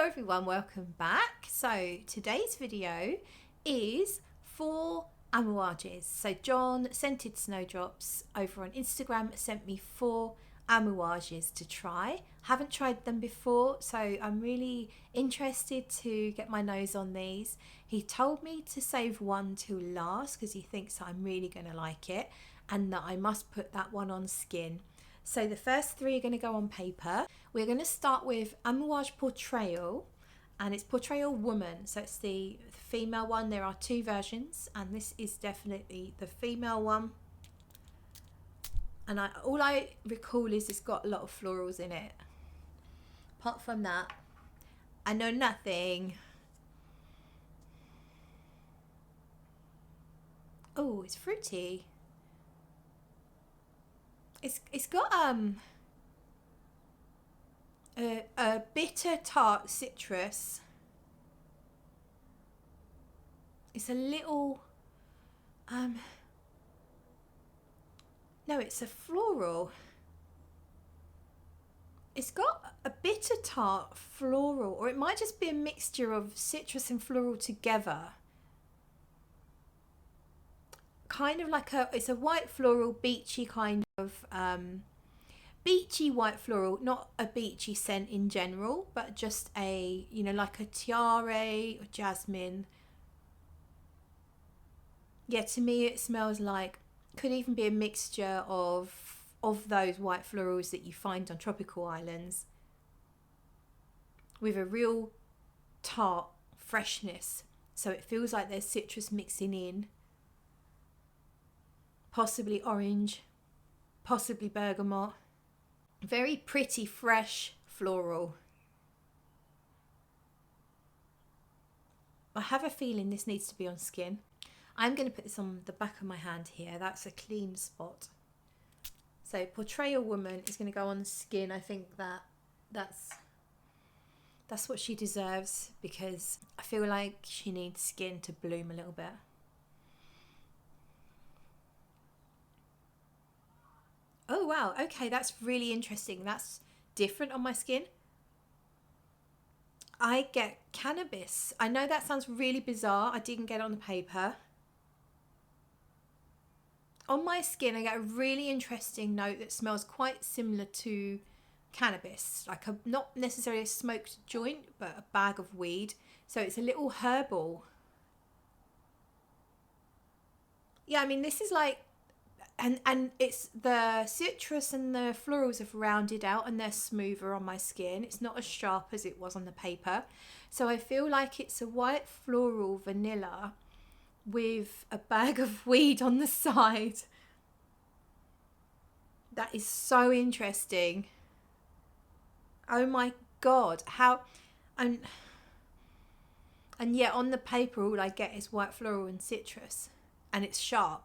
everyone, welcome back. So today's video is for Amouages. So John, Scented Snowdrops, over on Instagram sent me 4 Amouages to try. Haven't tried them before, so I'm really interested to get my nose on these. He told me to save one till last because he thinks I'm really going to like it and that I must put that one on skin. So the first 3 are going to go on paper. We're going to start with Amouage Portrayal, and it's Portrayal Woman. So it's the female one. There are 2 versions, and this is definitely the female one. And all I recall is it's got a lot of florals in it. Apart from that, I know nothing. Oh, it's fruity. It's got a bitter tart citrus. It's a little no, it's a floral. It's got a bitter tart floral, or it might just be a mixture of citrus and floral together. Kind of like it's a white floral, beachy kind of beachy white floral, not a beachy scent in general, but just a, you know, like a tiare or jasmine. Yeah, to me it smells like, could even be a mixture of those white florals that you find on tropical islands with a real tart freshness. So it feels like there's citrus mixing in. Possibly orange, possibly bergamot. Very pretty, fresh floral. I have a feeling this needs to be on skin. I'm going to put this on the back of my hand here. That's a clean spot. So Portrayal Woman is going to go on skin. I think that's what she deserves, because I feel like she needs skin to bloom a little bit. Oh wow, okay, that's really interesting. That's different on my skin. I get cannabis. I know that sounds really bizarre. I didn't get it on the paper. On my skin, I get a really interesting note that smells quite similar to cannabis. Like not necessarily a smoked joint, but a bag of weed. So it's a little herbal. Yeah, I mean, this is like, and it's the citrus and the florals have rounded out and they're smoother on my skin. It's not as sharp as it was on the paper. So I feel like it's a white floral vanilla with a bag of weed on the side. That is so interesting. Oh my God, how, and yet on the paper all I get is white floral and citrus, and it's sharp.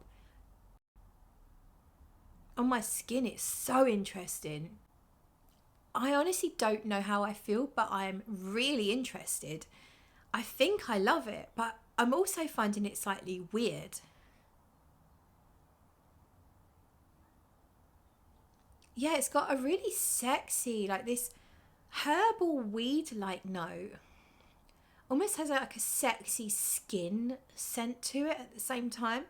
On my skin it's so interesting. I honestly don't know how I feel, but I'm really interested. I think I love it, but I'm also finding it slightly weird. Yeah, it's got a really sexy, like this herbal weed-like note. Almost has like a sexy skin scent to it at the same time.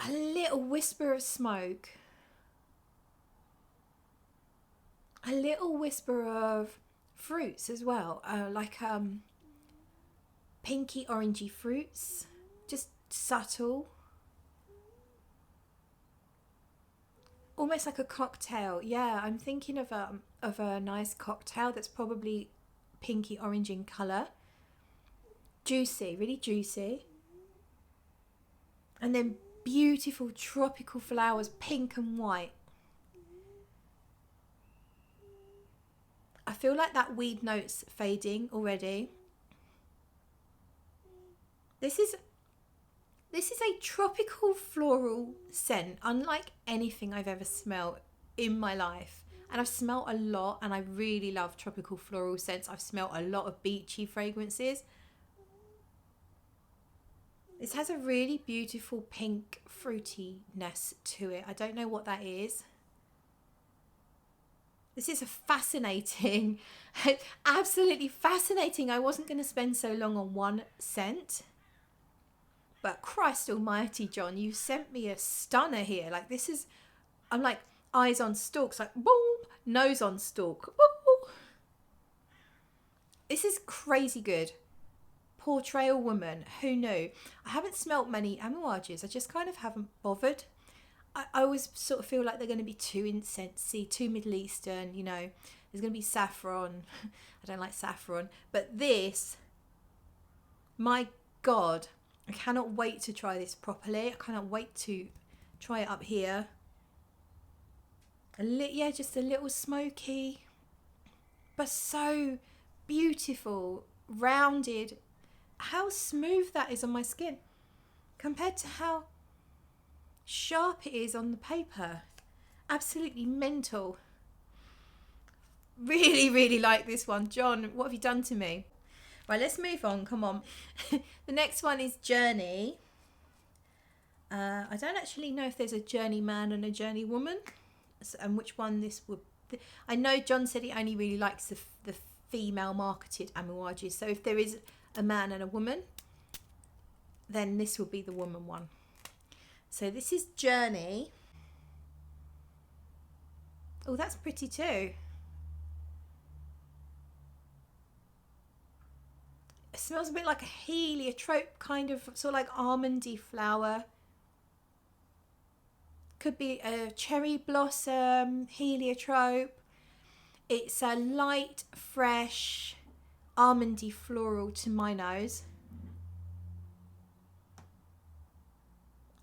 A little whisper of smoke. A little whisper of fruits as well, like pinky orangey fruits, just subtle. Almost like a cocktail. Yeah, I'm thinking of a nice cocktail that's probably pinky orange in colour. Juicy, really juicy. And then beautiful tropical flowers, pink and white. I feel like that weed note's fading already. This is a tropical floral scent, unlike anything I've ever smelled in my life. And I've smelled a lot, and I really love tropical floral scents. I've smelled a lot of beachy fragrances. This has a really beautiful pink fruitiness to it. I don't know what that is. This is a fascinating, absolutely fascinating. I wasn't going to spend so long on one scent. But Christ almighty, John, you sent me a stunner here. Like, this is, I'm like, eyes on stalks, like, boom, nose on stalk. Boom. This is crazy good. Portrayal Woman, who knew? I haven't smelt many Amouages. I just kind of haven't bothered. I always sort of feel like they're going to be too incensey, too Middle Eastern, you know. There's going to be saffron. I don't like saffron. But this, my God, I cannot wait to try this properly. I cannot wait to try it up here. Yeah, just a little smoky, but so beautiful, rounded. How smooth that is on my skin compared to how sharp it is on the paper. Absolutely mental. Really, really like this one. John, what have you done to me? Right, let's move on. Come on. The next one is Journey. I don't actually know if there's a journey man and a journey woman, and which one this would be. I know John said he only really likes the female marketed Amouages, so if there is a man and a woman, then this will be the woman one. So this is Journey. Oh, that's pretty too. It smells a bit like a heliotrope, kind of, sort of like almondy flower. Could be a cherry blossom, heliotrope. It's a light, fresh, almondy floral to my nose.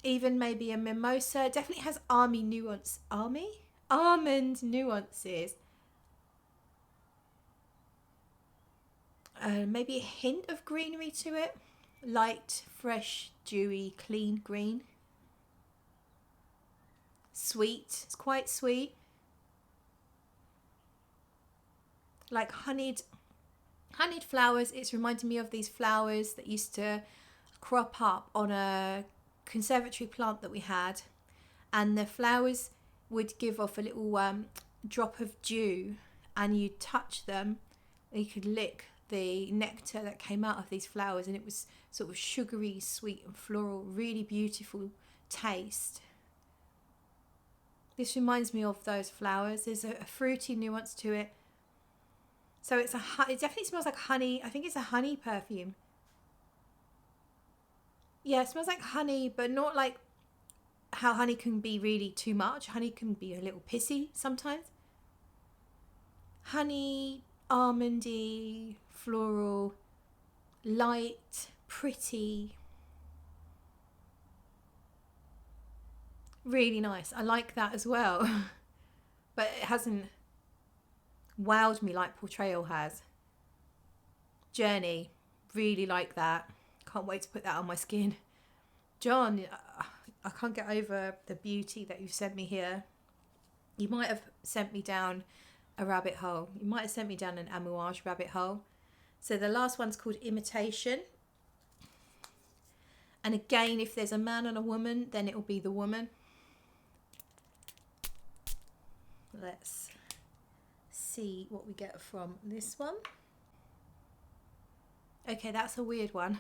Even maybe a mimosa. Definitely has almond nuances. Maybe a hint of greenery to it. Light, fresh, dewy, clean green. Sweet. It's quite sweet. Like honeyed flowers. It's reminding me of these flowers that used to crop up on a conservatory plant that we had, and the flowers would give off a little drop of dew, and you'd touch them and you could lick the nectar that came out of these flowers, and it was sort of sugary, sweet and floral, really beautiful taste. This reminds me of those flowers. There's a fruity nuance to it. So it definitely smells like honey. I think it's a honey perfume. Yeah, it smells like honey, but not like how honey can be really too much. Honey can be a little pissy sometimes. Honey, almondy, floral, light, pretty. Really nice. I like that as well. But it hasn't wowed me like Portrayal has. Journey, really like that. Can't wait to put that on my skin. John, I can't get over the beauty that you've sent me here. You might have sent me down a rabbit hole. You might have sent me down an Amouage rabbit hole. So the last one's called Imitation. And again, if there's a man and a woman, then it will be the woman. Let's see what we get from this one. Okay, that's a weird one.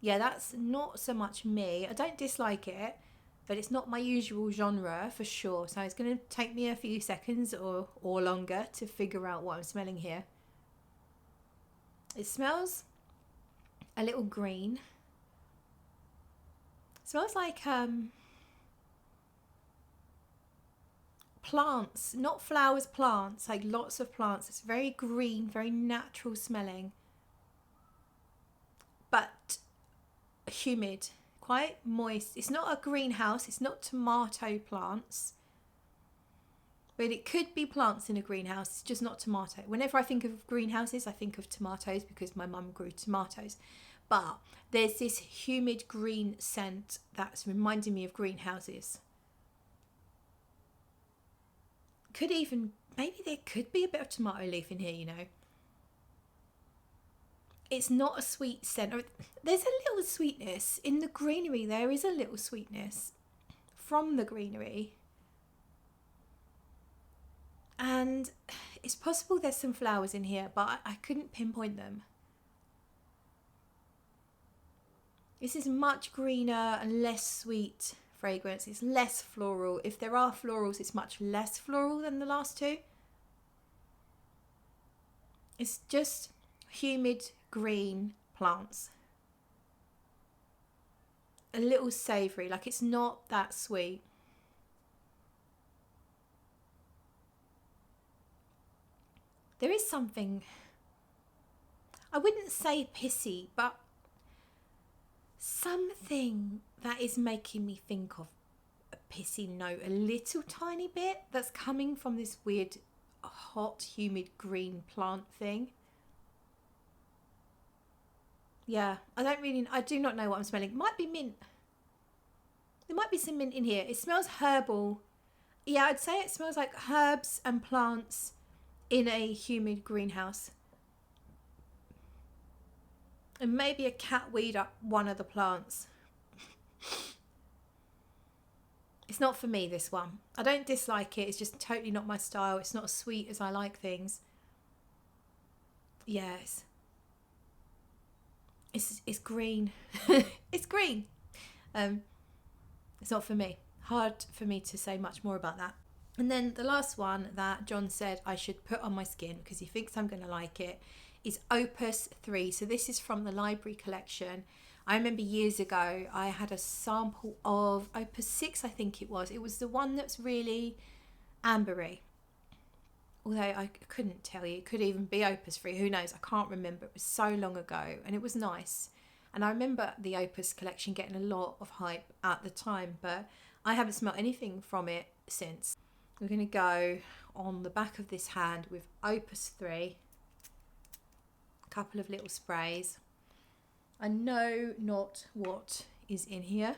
Yeah, that's not so much me. I don't dislike it, but it's not my usual genre for sure. So it's going to take me a few seconds or longer to figure out what I'm smelling here. It smells a little green. It smells like plants, not flowers, plants, like lots of plants. It's very green, very natural smelling, but humid, quite moist. It's not a greenhouse, it's not tomato plants, but it could be plants in a greenhouse. It's just not tomato. Whenever I think of greenhouses, I think of tomatoes because my mum grew tomatoes, but there's this humid green scent that's reminding me of greenhouses. Could even, maybe there could be a bit of tomato leaf in here, you know. It's not a sweet scent. There's a little sweetness in the greenery. There is a little sweetness from the greenery. And it's possible there's some flowers in here, but I couldn't pinpoint them. This is much greener and less sweet fragrance. It's less floral. If there are florals, it's much less floral than the last two. It's just humid green plants. A little savoury, like it's not that sweet. There is something, I wouldn't say pissy, but something that is making me think of a pissy note a little tiny bit, that's coming from this weird hot humid green plant thing. Yeah, I do not know what I'm smelling. It might be mint. There might be some mint in here. It smells herbal. Yeah, I'd say it smells like herbs and plants in a humid greenhouse. And maybe a cat weed up one of the plants. It's not for me, this one. I don't dislike it. It's just totally not my style. It's not as sweet as I like things. Yes. It's green. It's green. It's not for me. Hard for me to say much more about that. And then the last one that John said I should put on my skin because he thinks I'm going to like it is Opus 3. So this is from the library collection. I remember years ago I had a sample of Opus 6, I think it was. It was the one that's really ambery. Although I couldn't tell you. It could even be Opus 3. Who knows? I can't remember. It was so long ago and it was nice. And I remember the Opus collection getting a lot of hype at the time, but I haven't smelled anything from it since. We're going to go on the back of this hand with Opus 3. A couple of little sprays. I know not what is in here.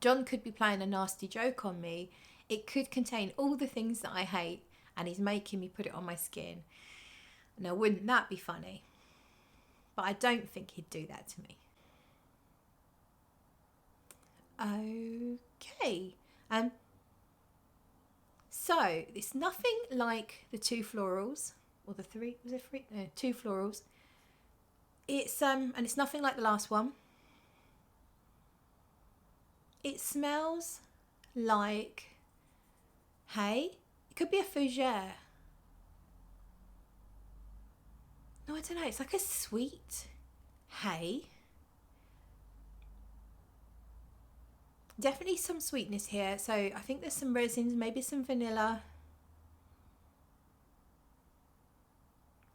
John could be playing a nasty joke on me. It could contain all the things that I hate and he's making me put it on my skin. Now, wouldn't that be funny? But I don't think he'd do that to me. Okay. So it's nothing like the two florals, or the three, was it three? No, two florals. It's and it's nothing like the last one. It smells like hay. It could be a fougere. No, I don't know. It's like a sweet hay. Definitely some sweetness here. So I think there's some resins, maybe some vanilla.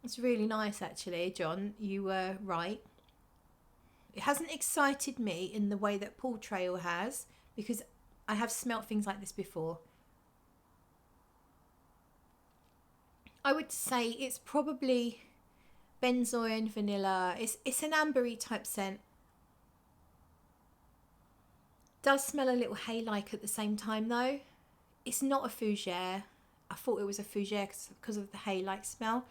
It's really nice actually, John. You were right. It hasn't excited me in the way that Portrayal has, because I have smelt things like this before. I would say it's probably benzoin, vanilla. It's an ambery type scent. Does smell a little hay-like at the same time though. It's not a fougere. I thought it was a fougere because of the hay-like smell,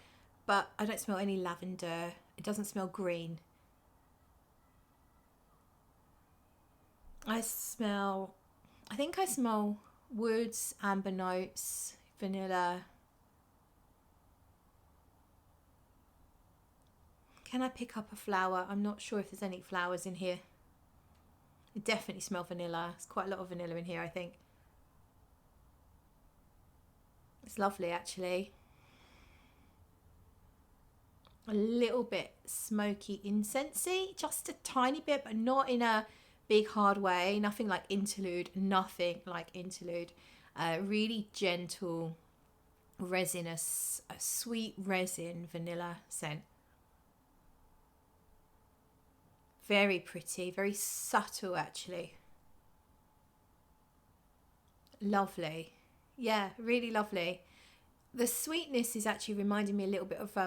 but I don't smell any lavender. It doesn't smell green. I think I smell woods, amber notes, vanilla. Can I pick up a flower? I'm not sure if there's any flowers in here. I definitely smell vanilla. There's quite a lot of vanilla in here, I think. It's lovely, actually. A little bit smoky, incensey, just a tiny bit, but not in a big hard way. Nothing like interlude, nothing like interlude. Really gentle, resinous, a sweet resin vanilla scent. Very pretty, very subtle actually. Lovely. Yeah, really lovely. The sweetness is actually reminding me a little bit of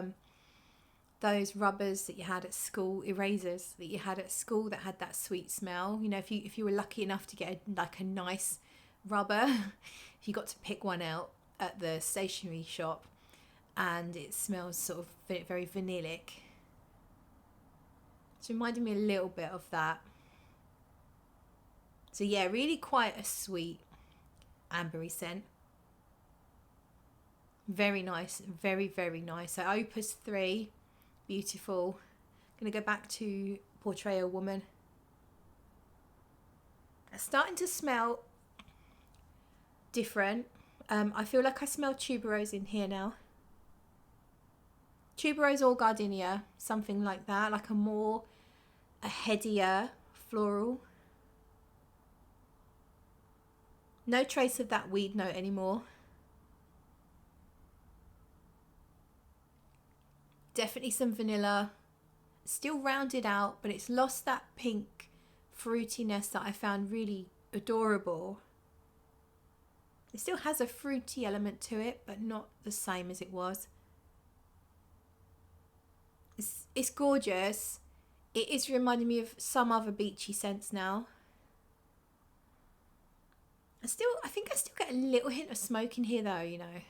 those rubbers that you had at school, erasers that you had at school that had that sweet smell. You know, if you were lucky enough to get a nice rubber, if you got to pick one out at the stationery shop and it smells sort of very vanillic. It's reminding me a little bit of that. So yeah, really quite a sweet ambery scent. Very nice, very, very nice. So Opus 3, beautiful. Gonna go back to Portrayal Woman. It's starting to smell different. I feel like I smell tuberose in here now. Tuberose or gardenia, something like that, like a headier floral. No trace of that weed note anymore. Definitely some vanilla. Still rounded out, but it's lost that pink fruitiness that I found really adorable. It still has a fruity element to it, but not the same as it was. It's gorgeous. It is reminding me of some other beachy scents now. I think I still get a little hint of smoke in here though, you know.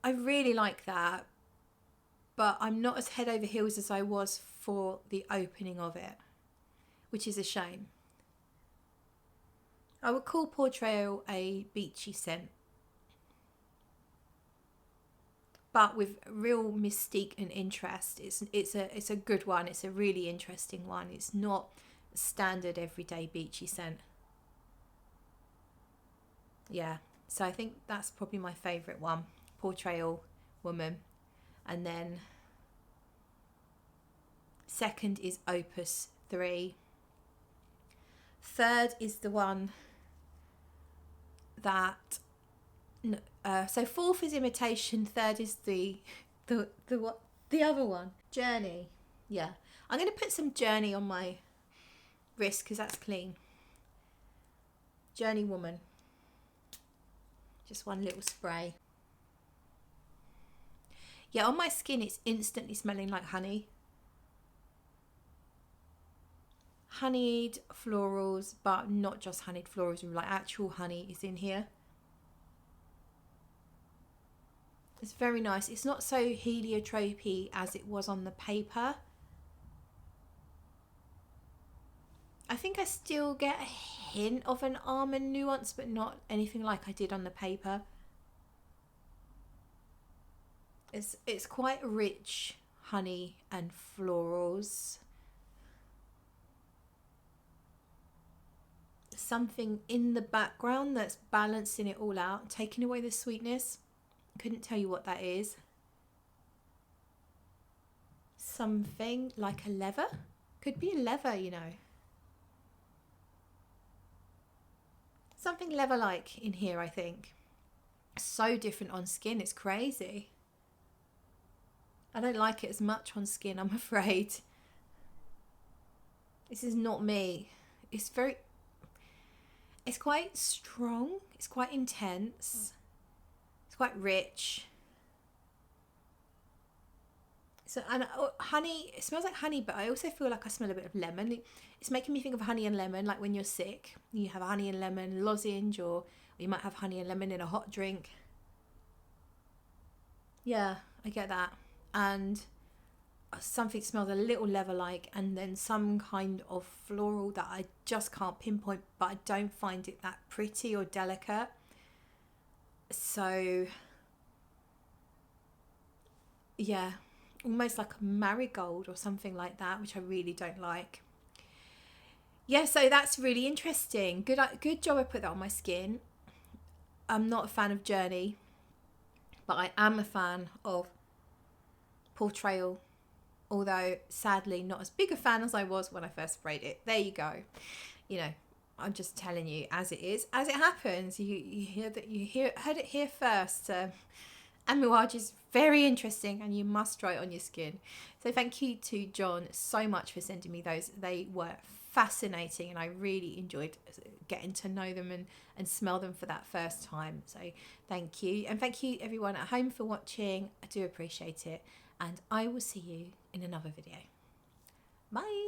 I really like that, but I'm not as head over heels as I was for the opening of it, which is a shame. I would call Portrayal a beachy scent, but with real mystique and interest. It's a good one. It's a really interesting one. It's not a standard everyday beachy scent. Yeah, so I think that's probably my favourite one, Portrayal Woman. And then second is Opus 3. Third is the one that so fourth is Imitation, third is the other one, Journey. Yeah, I'm going to put some Journey on my wrist because that's clean. Journey Woman, just one little spray. Yeah, on my skin it's instantly smelling like honey. Honeyed florals, but not just honeyed florals, like actual honey is in here. It's very nice. It's not so heliotropy as it was on the paper. I think I still get a hint of an almond nuance, but not anything like I did on the paper. It's quite rich honey and florals. Something in the background that's balancing it all out, taking away the sweetness. Couldn't tell you what that is. Something like a leather. Could be a leather, you know. Something leather-like in here, I think. So different on skin, it's crazy. I don't like it as much on skin, I'm afraid. This is not me. It's quite strong. It's quite intense. It's quite rich. So, and honey, it smells like honey, but I also feel like I smell a bit of lemon. It's making me think of honey and lemon, like when you're sick, you have a honey and lemon lozenge, or you might have honey and lemon in a hot drink. Yeah, I get that. And something smells a little leather-like, and then some kind of floral that I just can't pinpoint, but I don't find it that pretty or delicate. So yeah, almost like a marigold or something like that, which I really don't like. Yeah, so that's really interesting. Good job I put that on my skin. I'm not a fan of Journey, but I am a fan of Portrayal, although sadly not as big a fan as I was when I first sprayed it. There you go. You know, I'm just telling you as it is, as it happens. You heard it here first. Amouage is very interesting, and you must try it on your skin. So thank you to John so much for sending me those. They were fascinating, and I really enjoyed getting to know them and smell them for that first time. So thank you, and thank you everyone at home for watching. I do appreciate it, and I will see you in another video. Bye.